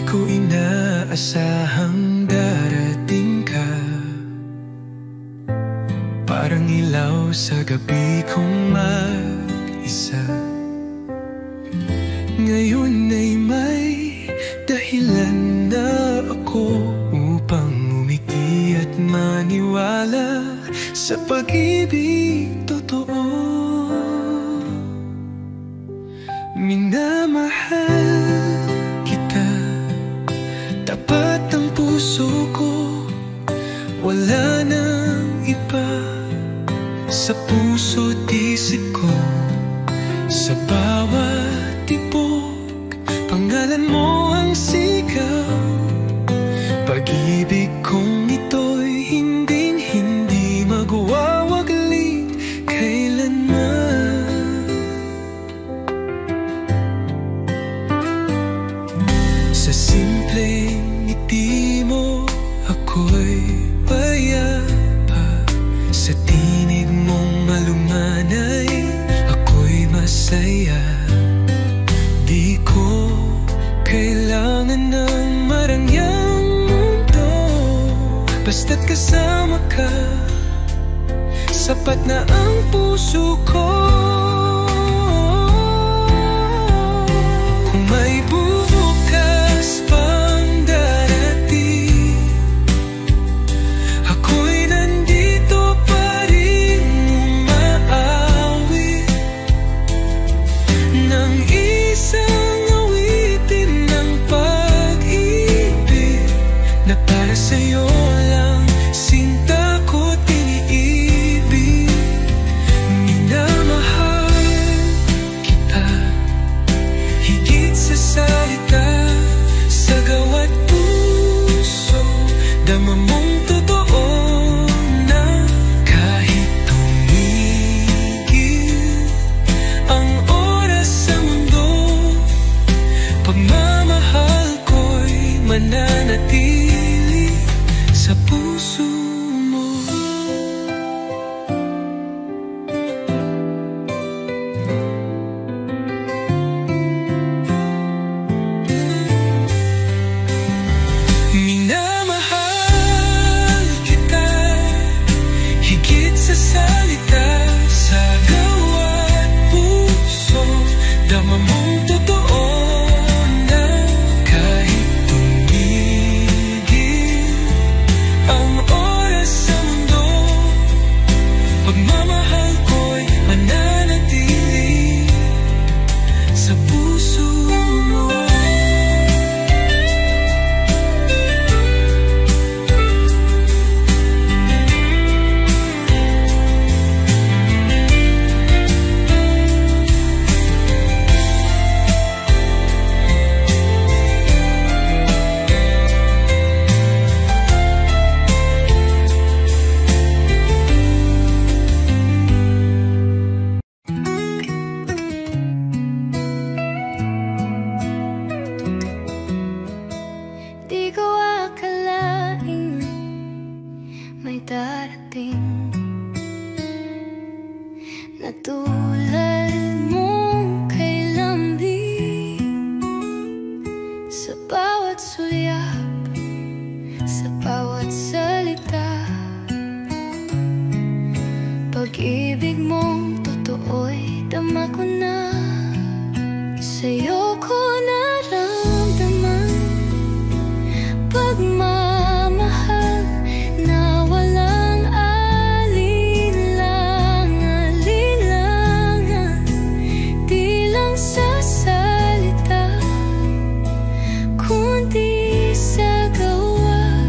ko inaasahang darating ka, parang ilaw sa gabi kong mag-isa. Ngayon ay may dahilan na ako upang umiti at maniwala sa pag-ibig totoo. Minamahal kita, tapat ang puso ko, wala nang iba sa puso't isip ko. Sa bawat tibok, pangalan mo ang sigaw. Pag-ibig kong ito'y hindi magwawaglit kailanman. Sa simpleng ngiti mo ako'y payapa, sa tinig mong malumanay ako'y masaya. Di ko kailangan ng marangyang mundo, basta't kasama ka, sapat na ang puso ko. Kung may bubukas pang darating, ako'y nandito pa rin umaawit ng isang awitin ng pag-ibig na para sa'yo lang, sinta ko tiniibig. Minamahal kita, higit sa salita, sa gawa't puso, dama mong totoo na kahit tumigil ang oras sa mundo, pagmamahal ko'y mananatili sa puso mo. Minamahal kita, higit sa salita, sa gawa't puso, dama mong totoo na kahit tumigil ang oras sa mundo, pagmamahal ko'y mananatili sa puso mo. Di ko akalaing may darating na tulad mong kay lambing. Sa bawat sulyap, sa bawat salita, pag-ibig mong totoo'y dama ko na. Sa'yo ko naramdaman pagmamahal na walang alinlangan, di lang sa salita, kundi sa gawa.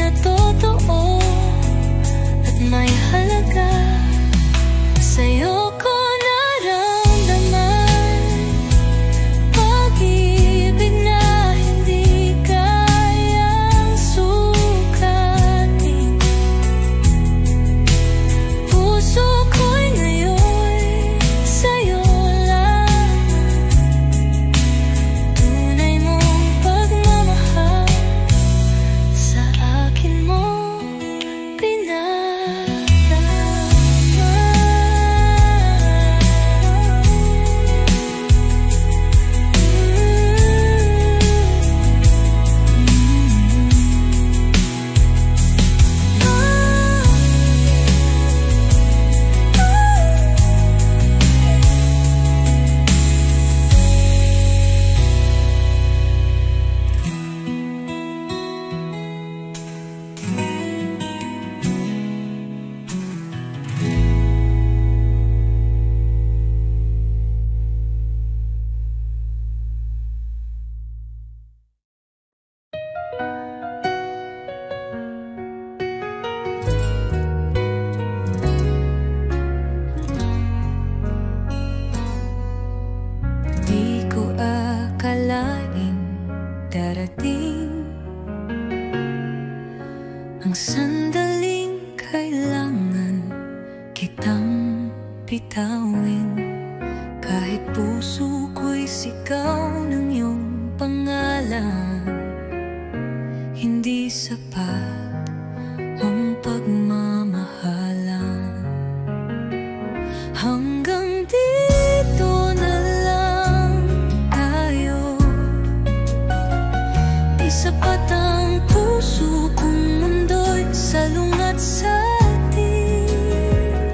na totoo at may halaga. Sa'yo ko naramdaman pag-ibig na hindi kayang sukatin. Puso ko'y ngayon sa'yo lamang. Tunay mong pagmamahal sa akin mo darating ang sandaling kailangan kitang bitawin. Kahit puso ko'y sigaw ng iyong pangalan, hindi sapat ang pagmamahalan. Hanggang dito na lang tayo. Di sapat ang puso kung mundo'y salungat sa atin.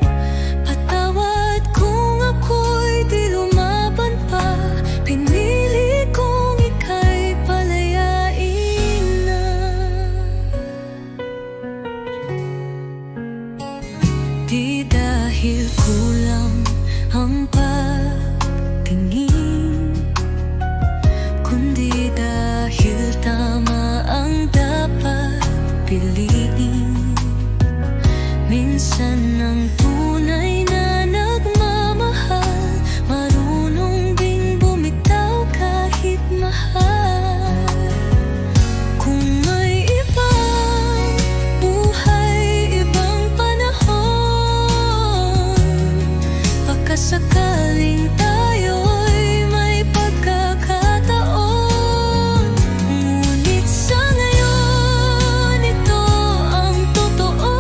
Patawad kung ako'y di lumaban pa. Pinili kong ika'y palayain na. Di dahil kulang ang pagtingin, kundi dahil tama ang dapat piliin. Minsan ang tunay na nagmamahal marunong ding bumitaw kahit mahal. Kung may ibang buhay, ibang panahon, baka sakaling tayo'y may pagkakataon. Ngunit sa ngayon, ito ang totoo.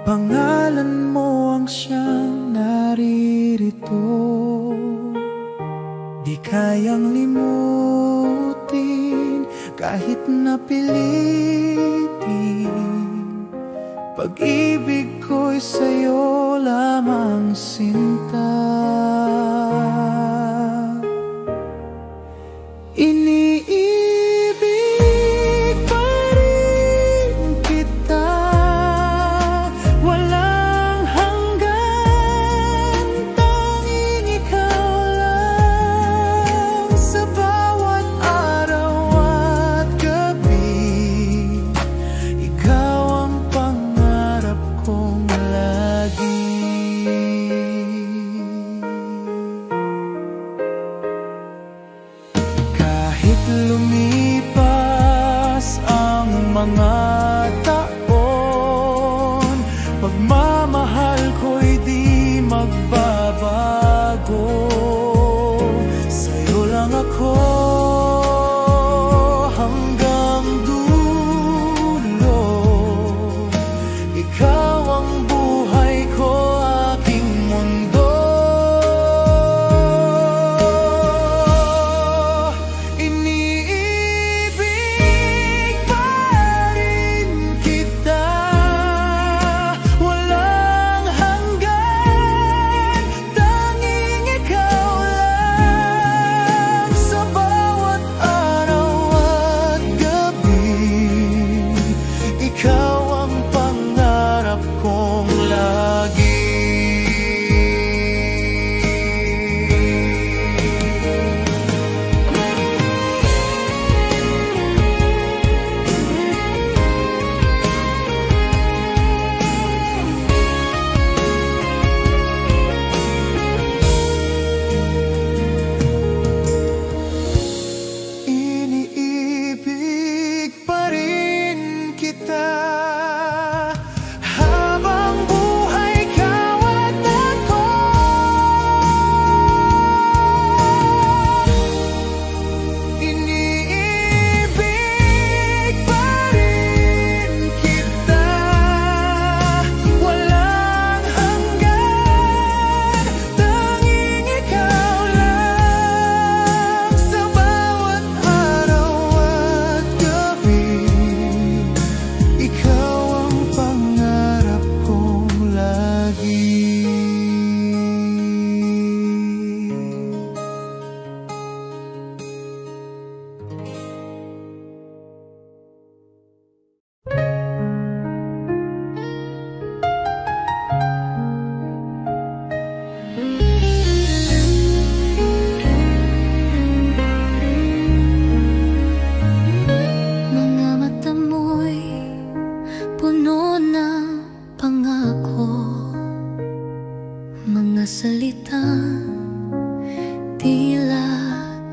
Pangalan mo ang siyang naririto, di kayang limutin kahit napilitin. Pag-ibig ko'y sa'yo lamang sinta. Iniibig pa rin kita, walang hanggan, tanging ikaw lang. Sa bawat araw at gabi, ikaw ang pangarap kong lagi. Kahit lumipas ang mga taon, pagmamahal ko'y di magbabago. Sa'yo lang ako hanggang dulo. Ikaw ang buhay ko, aking mundo. Iniibig pa rin kita, walang hanggan, tanging ikaw lang. Sa bawat araw at gabi, ikaw ang pangarap kong lagi. Iniibig pa rin kita, habang buhay ikaw at ako. Iniibig pa rin kita, walang hanggan, tanging ikaw lang. Sa bawat araw at gabi, ikaw ang pangarap kong lagi. Mga mata mo'y puno ng pangako, mga salitang tila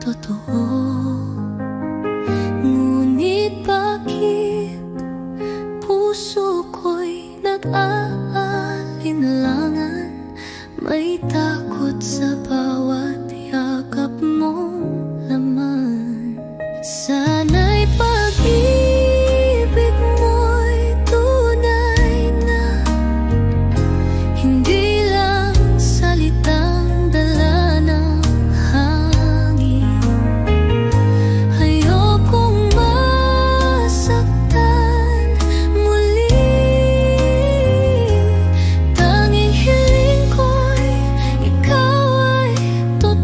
totoo. Ngunit bakit puso ko'y nag-aalinlangan? May takot sa bawat yakap mong laman. Sana'y pag-ibig mo'y tunay na, hindi lang salitang dala ng hangin. Ayokong masaktan muli, tanging hiling ko'y ikaw ay totoo.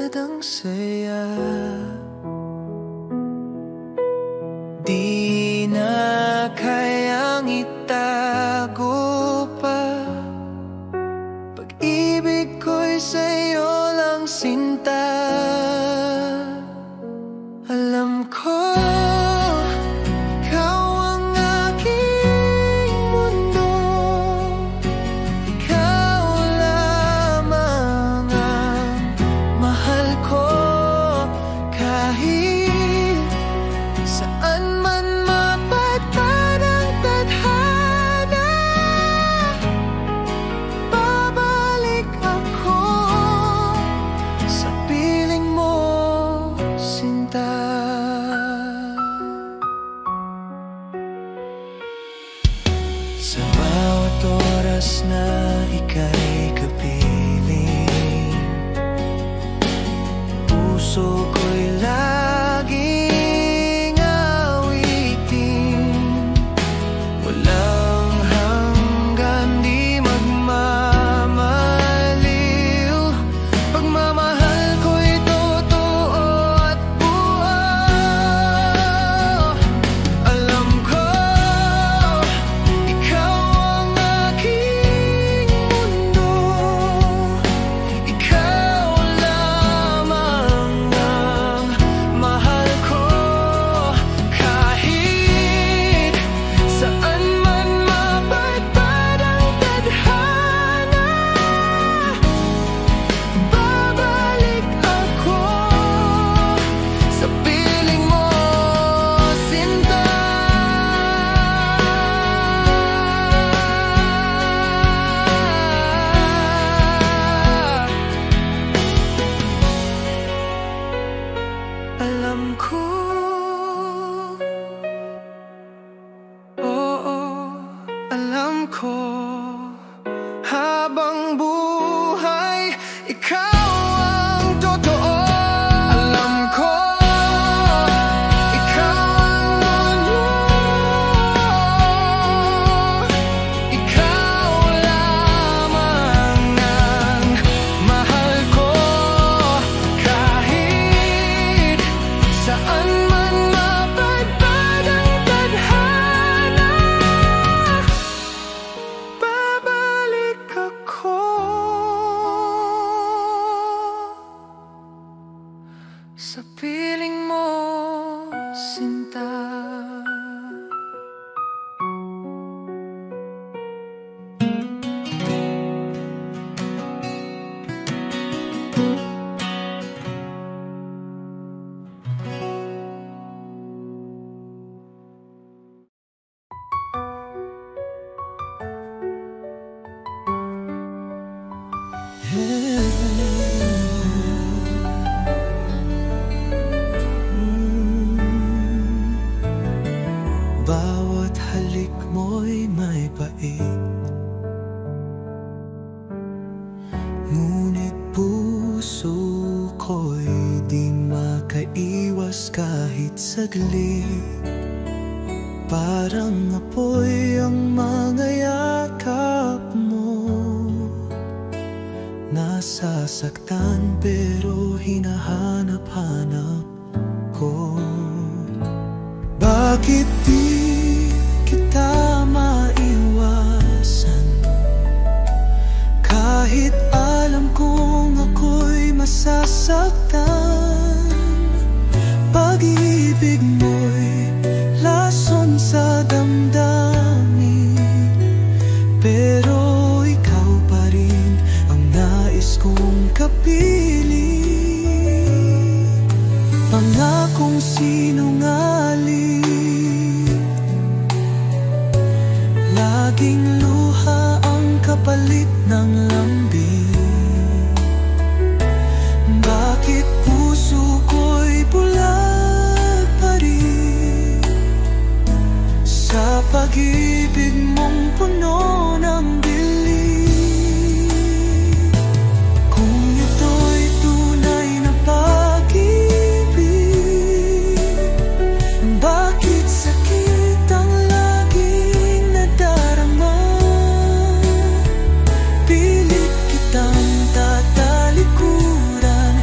agad ang saya. Di na kayang itago pa, pag-ibig ko'y sa'yo lang sinta. Alam ko ikaw ang aking mundo, ikaw lamang ang mahal ko. Kahit saan man mapadpad ang tadhana, babalik ako sa piling mo, sinta. Sa bawat oras na ika'y kapiling, puso ko'y laging awitin. Walang hanggan, di magmamaliw, pagmamahal ko'y totoo at buo. Alam ko ikaw ang aking mundo, ikaw lamang ang mahal ko. Kahit saan man mapadpad ang tadhana, babalik ako sa piling mo, sinta. Alam ko, oo, alam ko, habang buhay, ikaw ang totoo. Alam ko, ikaw ang mundo, ikaw lamang ang mahal ko. Kahit saan man mapadpad ang tadhana, babalik ako sa piling mo, sinta. Bawat halik mo'y may pait, ngunit puso ko'y di makaiwas kahit saglit. Parang apoy ang mga yakap mo, nasasaktan pero hinahanap-hanap ko. Bakit di kita maiwasan, kahit alam kong ako'y masasaktan? Pag-ibig mo'y lason sa damdamin, pero ikaw pa rin ang nais kong kapiling. Pangakong sinungaling, laging luha ang kapalit ng lambing. Bakit puso ko'y bulag pa rin sa pag-ibig mong puno ng dilim? Kung ito'y tunay na pag-ibig, bakit sakit ang laging nadarama? Pilit kitang tatalikuran,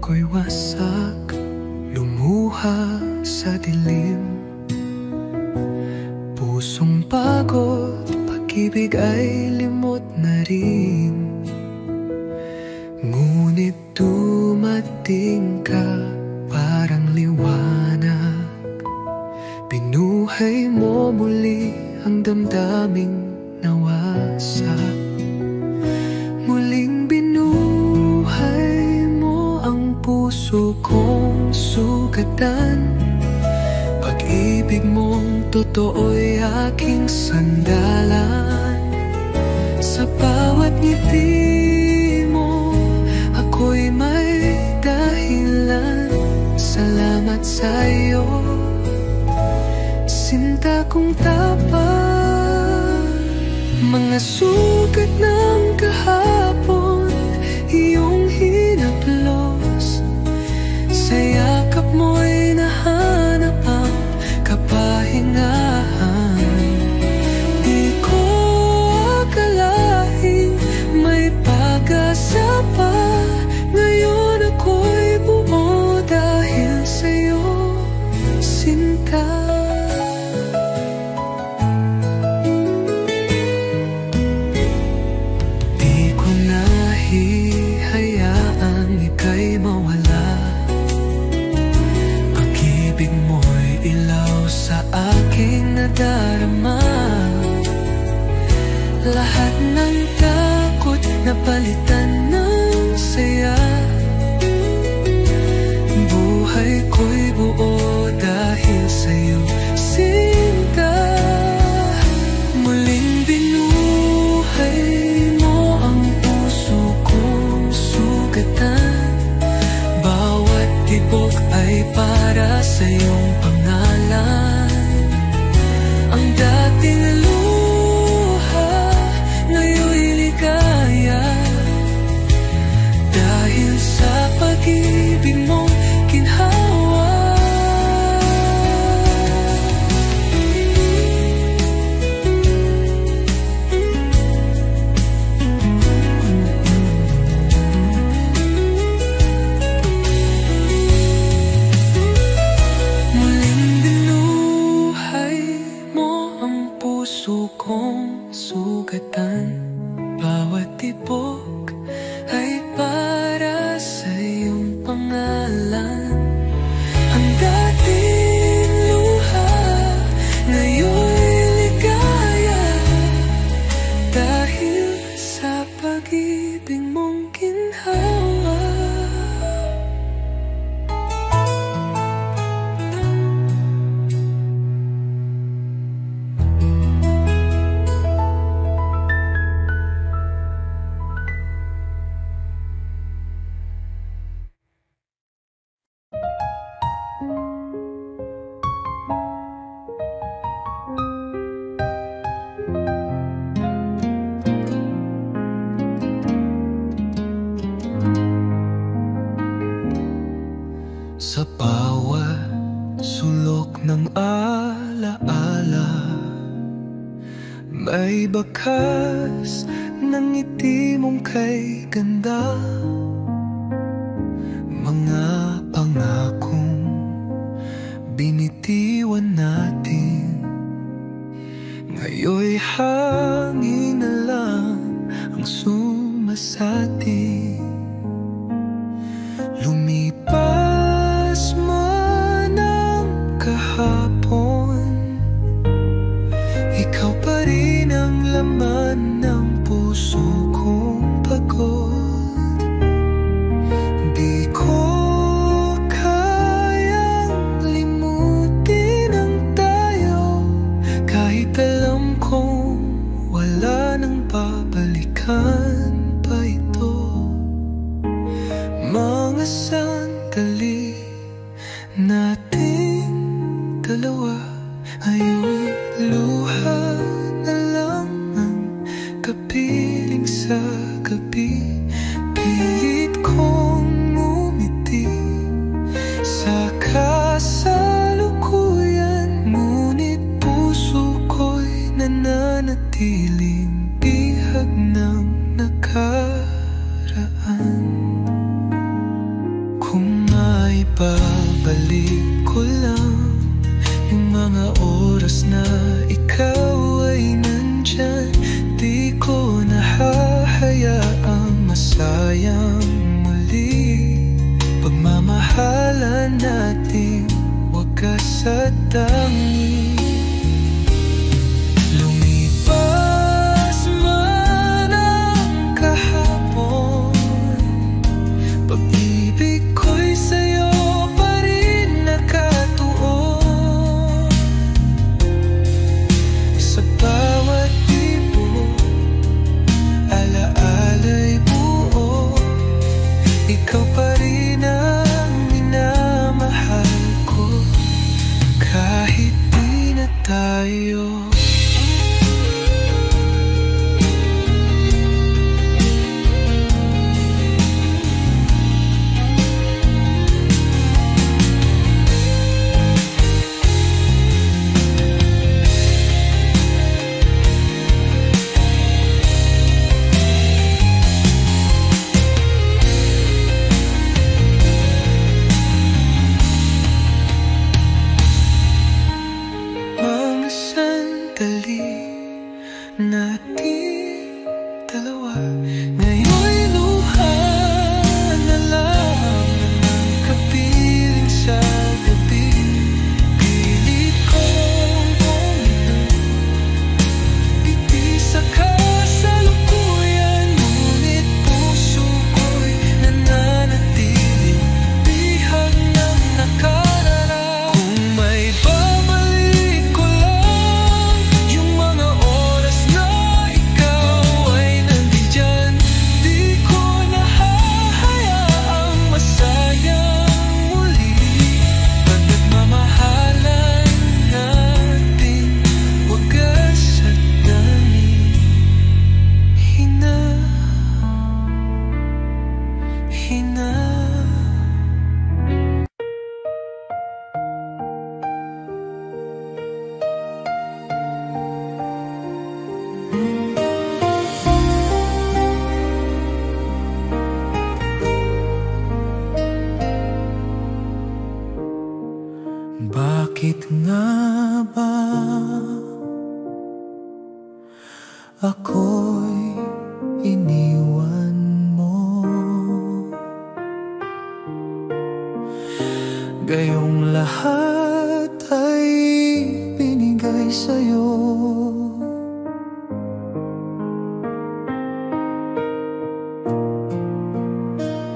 ko'y wasak, lumuha sa dilim. Pusong pagod, pag-ibig ay limot na rin. Ngunit dumating ka parang liwanag. Binuhay mo muli ang damdaming nawasak. Muling binuhay mo ang puso kong sugatan. Pag-ibig mong totoo'y aking sandalan. Sa bawat ngiti mo, ako'y may dahilan. Salamat sa'yo, sinta kong tapat. Mga sugat ng kahapon, iyong hinaplos. Sa yakap mo'y nahanap ang kapahingahan. Di ko akalaing may pag-asa pa. Ngayon ako'y buo dahil sa'yo, sinta. Di ko nahihayaang ika'y mawala. Pag-ibig mo'y ilaw sa aking nadarama. Lahat ng takot napalitan ng saya. Buhay ko'y buo dahil sa'yo, sinta. Muling binuhay mo ang puso kong sugatan. Bawat tibok ay para sa iyong pangalan. Ang dating luha, ngayon'y ligaya. Dahil sa pag-ibig mong ginhawa. Muling binuhay mo ang puso kong sugatan. Bawat tibok ay para sa iyong pangalan. Ang dating luha, ngayon'y ligaya. Dahil sa pag-ibig mong ginhawa. Sa bawat sulok ng alaala, may bakas ng ngiti mong kay ganda. Mga pangakong binitiwan natin, ngayon'y hangin na lang ang sumasati. Lumipas man ang kahapon, ikaw pa rin ang laman ng puso kong pagod. Di ko kayang limutin ang tayo, kahit alam kong wala nang babalikan pa ito. Mga sandali nating dalawa, ayo'y luha na lang ang kapiling sa gabi. Pilit kong umiti sa kasalukuyan, ngunit puso ko'y nananatiling bihag ng nakaraan. Kung Ibabalik ko lang yung mga oras na ikaw ay nandyan. Di ko nahahayaang masayang muli pagmamahalan nating wagas at tangi. Lumipas man ang kahapon, pag-ibig ko'y sa'yo pa rin nakatuon. Sa bawat tibok, alaala'y buo, ikaw pa rin ang minamahal ko, kahit di na tayo. Nating dalawa ngayon'y luha na lang ng kapiling sa gabi. Pilit kong bumitaw, iti sa kasalukuyan, ngunit puso ko'y nananatiling bihag ng nakararaan. Kung may babalik ko lang yung mga oras na ikaw ay nandiyan, di ko nahahayaang masayang muli pagmamahalan natin wagas at tangi. Hina Bakit nga ba ako'y iniwan mo? Gayong lahat ay binigay sa'yo.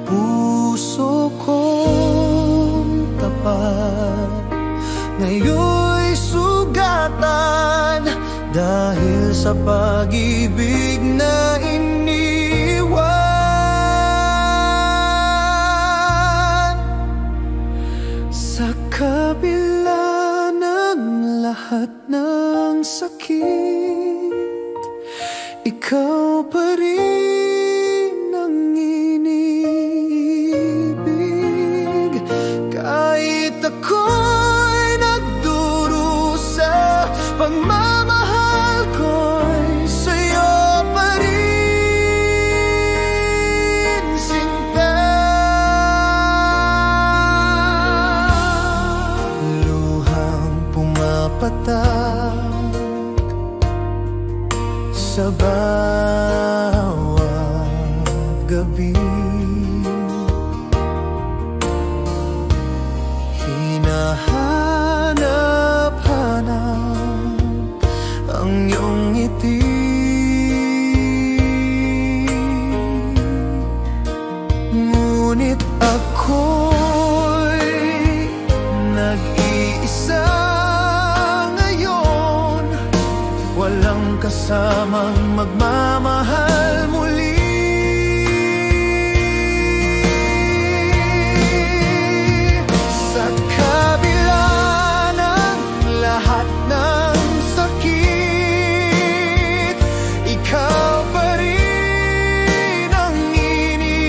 Puso kong tapat ngayon'y sugatan dahil sa pag-ibig na iniwan. Sa kabila ng lahat ng sakit, ikaw pa rin ang iniibig. Kahit ako'y nagdurusa, pagmamahal ko'y sa'yo pa rin, sinta. Luhang pumapatak sa bawat gabi, hinahanap-hanap ang iyong ngiti. Ngunit ako'y nag-iisa ngayon, walang kasamang magmamahal muli. Sa kabila ng lahat ng sakit, ikaw pa rin ang iniibig.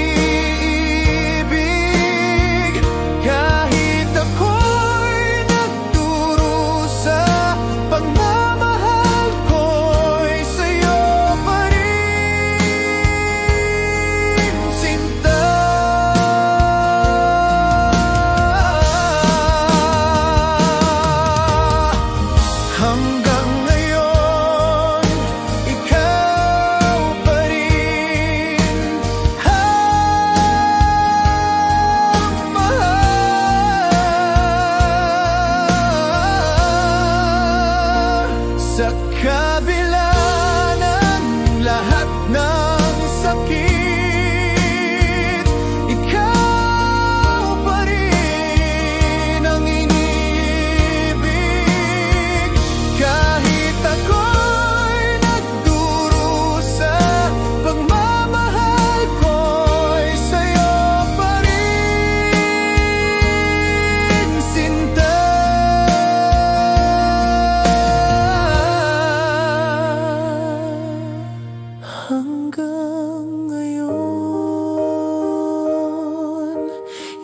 Kahit ako'y nagdurusa, pagmamahal ko'y sa'yo pa rin.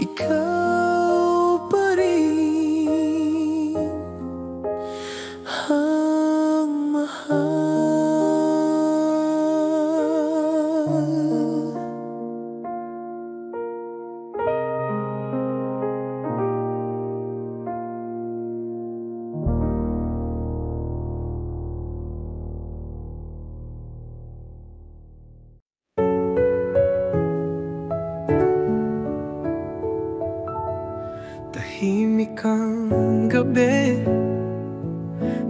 ikaw pa rin ang mahal. Tahimik ang gabi,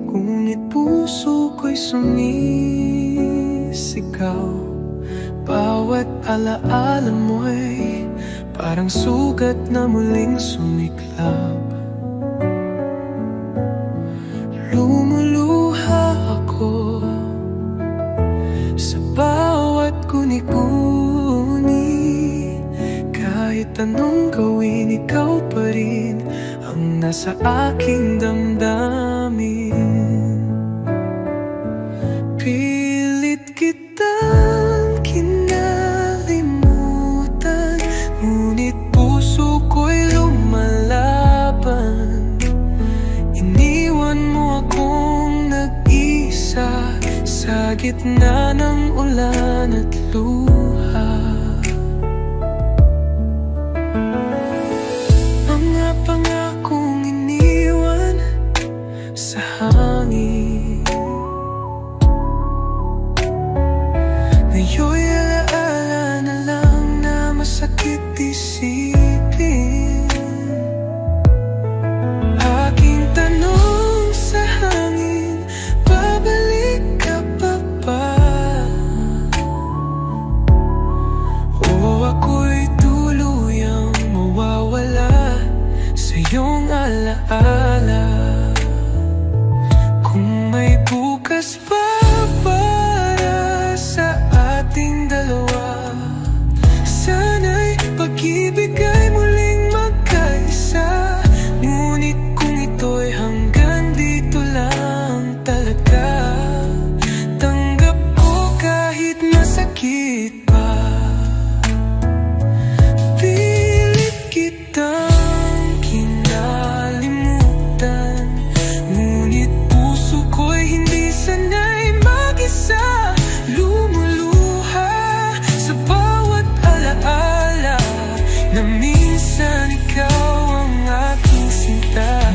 ngunit puso ko'y sumisigaw. Bawat alaala mo'y parang sugat na muling sumiklab. Lumuluha ako sa bawat guni-guni. Kahit anong gawin, ikaw pa rin ang nasa aking damdamin. Pilit kitang kinalimutan, ngunit puso ko'y lumalaban. Iniwan mo akong nag-isa sa gitna ng ulan at luha. Pangakong iniwan sa hangin, ngayon'y alaala na lang na masakit isipin. Aking tanong sa hangin, babalik ka pa ba? O ako'y tuluyang mawawala sa iyong alaala? Kung may bukas pa para sa ating dalawa, sana'y pag-ibig ay muling magkaisa. Ngunit kung ito'y hanggang dito lang talaga, tanggap ko kahit masakit pa. Pilit kitang kinalimutan, ngunit puso ko'y hindi sanay mag-isa. Lumuluha sa bawat alaala na minsan ikaw ang aking sinta.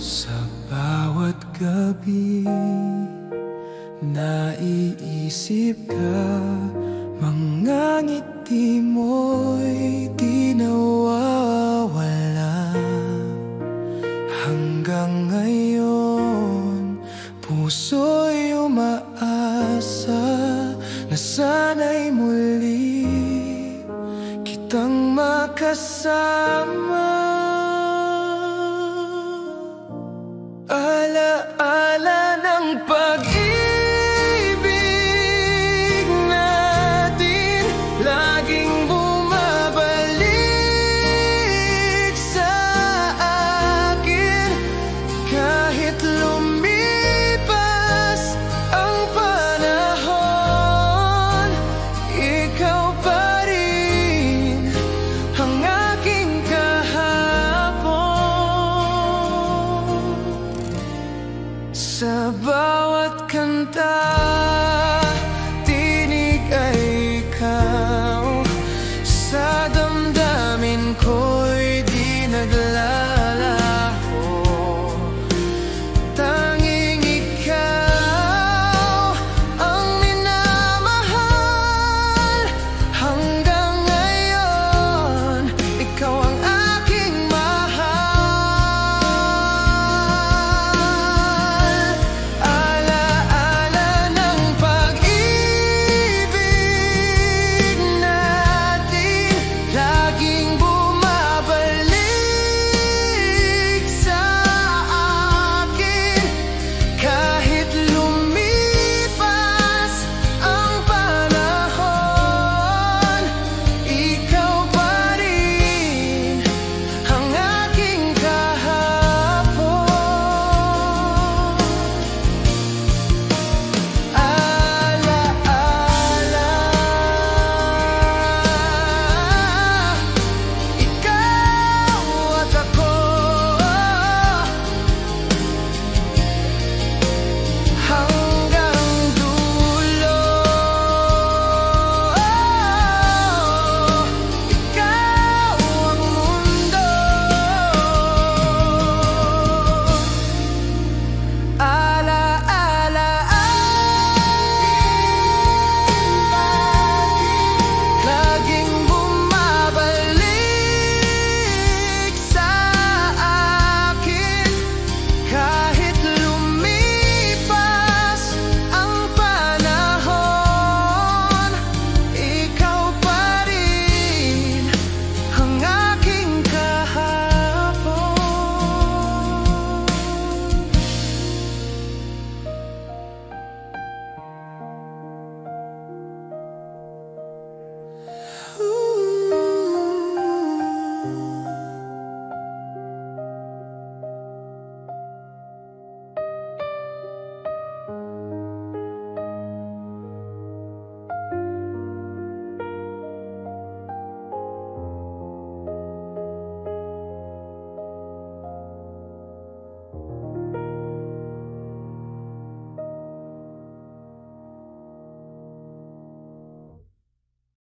Sa bawat gabi, naiisip ka, mga ngiti mo'y di nawawala. Hanggang ngayon, puso'y umaasa na sana'y muli kitang makasama. Alaala ng pag-ibig natin, laging bumabalik sa akin. Kahit lumipas ang panahon, ikaw pa rin ang aking kahapon. Sa